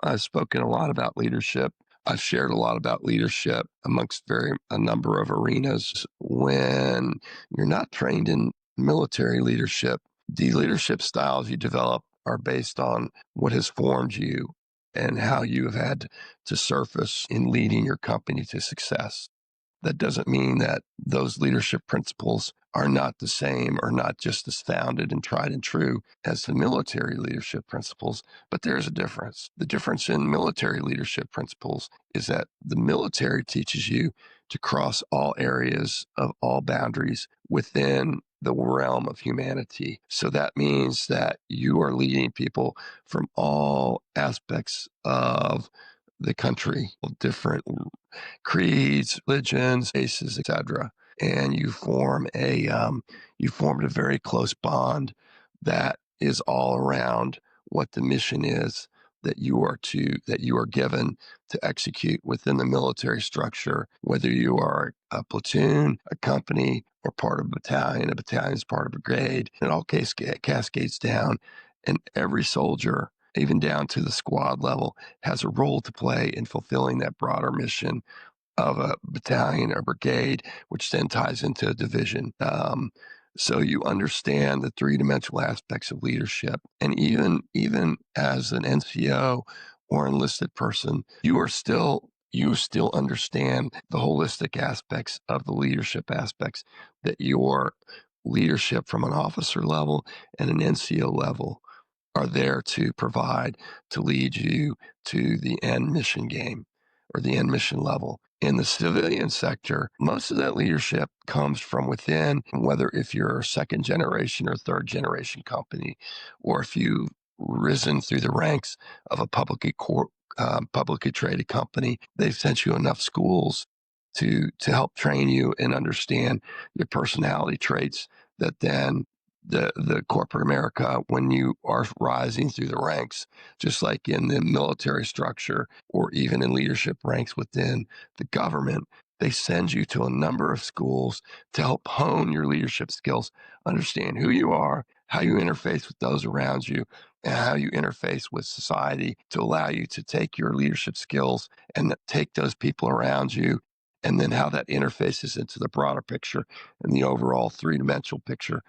I've spoken a lot about leadership. I've shared a lot about leadership amongst a number of arenas. When you're not trained in military leadership, the leadership styles you develop are based on what has formed you and how you have had to surface in leading your company to success. That doesn't mean that those leadership principles are not the same or not just as founded and tried and true as the military leadership principles, but there's a difference. The difference in military leadership principles is that the military teaches you to cross all areas of all boundaries within the realm of humanity. So that means that you are leading people from all aspects of the country, different creeds, religions, races, etc. And you formed a very close bond that is all around what the mission is that you are given to execute within the military structure, whether you are a platoon, a company, or part of a battalion. A battalion is part of a brigade. It all cascades down, and every soldier, even down to the squad level, has a role to play in fulfilling that broader mission of a battalion or brigade, which then ties into a division. So you understand the three-dimensional aspects of leadership, and even as an NCO or enlisted person, you still understand the holistic aspects of the leadership aspects that your leadership from an officer level and an NCO level are there to provide to lead you to the end mission game or the end mission level. In the civilian sector, most of that leadership comes from within, whether if you're a second generation or third generation company, or if you've risen through the ranks of a publicly traded company, they've sent you enough schools to help train you and understand your personality traits that then the corporate America, when you are rising through the ranks, just like in the military structure or even in leadership ranks within the government, they send you to a number of schools to help hone your leadership skills, understand who you are, how you interface with those around you, and how you interface with society to allow you to take your leadership skills and take those people around you, and then how that interfaces into the broader picture and the overall three-dimensional picture,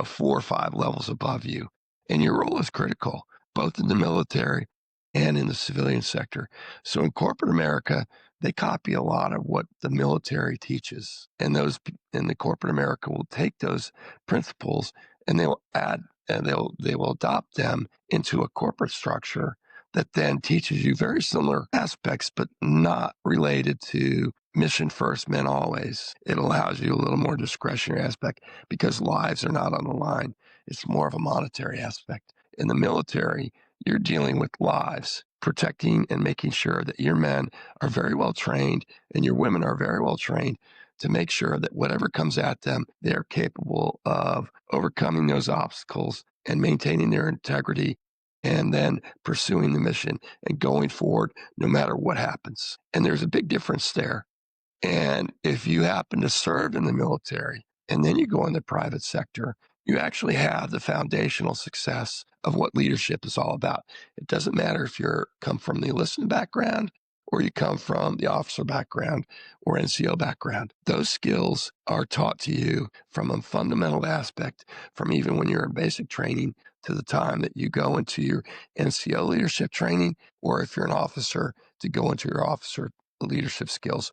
4 or 5 levels above you. And your role is critical, both in the military and in the civilian sector. So in corporate America, they copy a lot of what the military teaches. And those in the corporate America will take those principles and they will adopt them into a corporate structure that then teaches you very similar aspects, but not related to mission first, men always. It allows you a little more discretionary aspect because lives are not on the line. It's more of a monetary aspect. In the military, you're dealing with lives, protecting and making sure that your men are very well trained and your women are very well trained to make sure that whatever comes at them, they're capable of overcoming those obstacles and maintaining their integrity and then pursuing the mission and going forward no matter what happens. And there's a big difference there. And if you happen to serve in the military and then you go in the private sector, you actually have the foundational success of what leadership is all about. It doesn't matter if you come from the enlistment background or you come from the officer background or NCO background. Those skills are taught to you from a fundamental aspect, from even when you're in basic training to the time that you go into your NCO leadership training, or if you're an officer, to go into your officer leadership skills.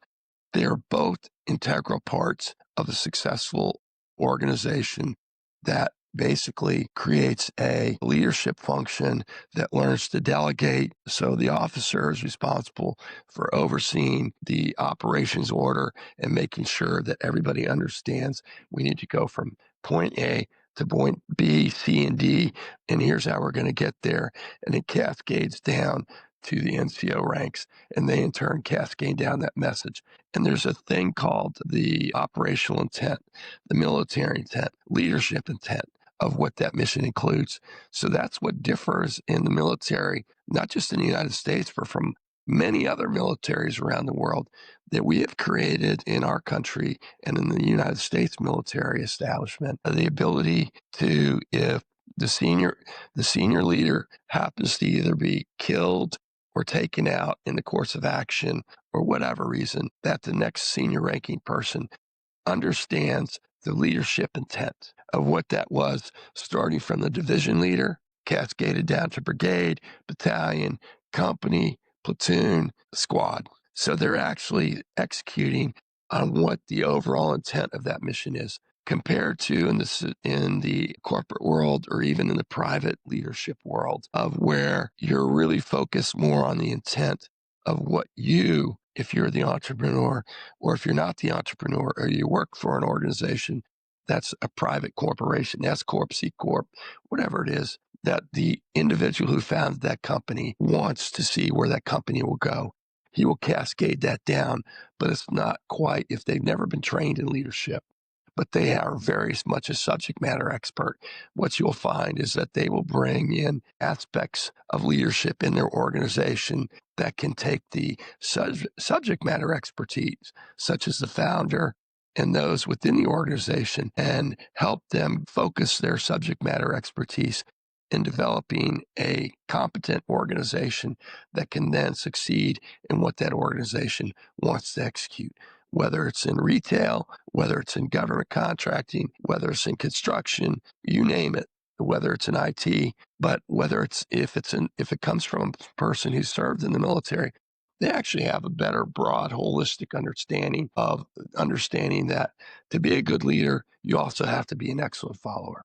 They are both integral parts of a successful organization that basically creates a leadership function that learns to delegate. So the officer is responsible for overseeing the operations order and making sure that everybody understands we need to go from point A to point B, C, and D, and here's how we're going to get there. And it cascades down to the NCO ranks, and they in turn cascade down that message. And there's a thing called the operational intent, the military intent, leadership intent of what that mission includes. So that's what differs in the military, not just in the United States, but from many other militaries around the world that we have created in our country and in the United States military establishment, the ability to, if the senior leader happens to either be killed or taken out in the course of action or whatever reason, that the next senior ranking person understands the leadership intent of what that was, starting from the division leader, cascaded down to brigade, battalion, company, platoon, squad. So they're actually executing on what the overall intent of that mission is, compared to in the corporate world or even in the private leadership world, of where you're really focused more on the intent of what you, if you're the entrepreneur, or if you're not the entrepreneur or you work for an organization that's a private corporation, S Corp, C Corp, whatever it is, that the individual who founded that company wants to see where that company will go. He will cascade that down, but it's not quite if they've never been trained in leadership. But they are very much a subject matter expert. What you'll find is that they will bring in aspects of leadership in their organization that can take the subject matter expertise, such as the founder and those within the organization, and help them focus their subject matter expertise in developing a competent organization that can then succeed in what that organization wants to execute, whether it's in retail, whether it's in government contracting, whether it's in construction, you name it, whether it's in IT, but whether it's if it comes from a person who served in the military, they actually have a better, broad, holistic understanding of understanding that to be a good leader, you also have to be an excellent follower.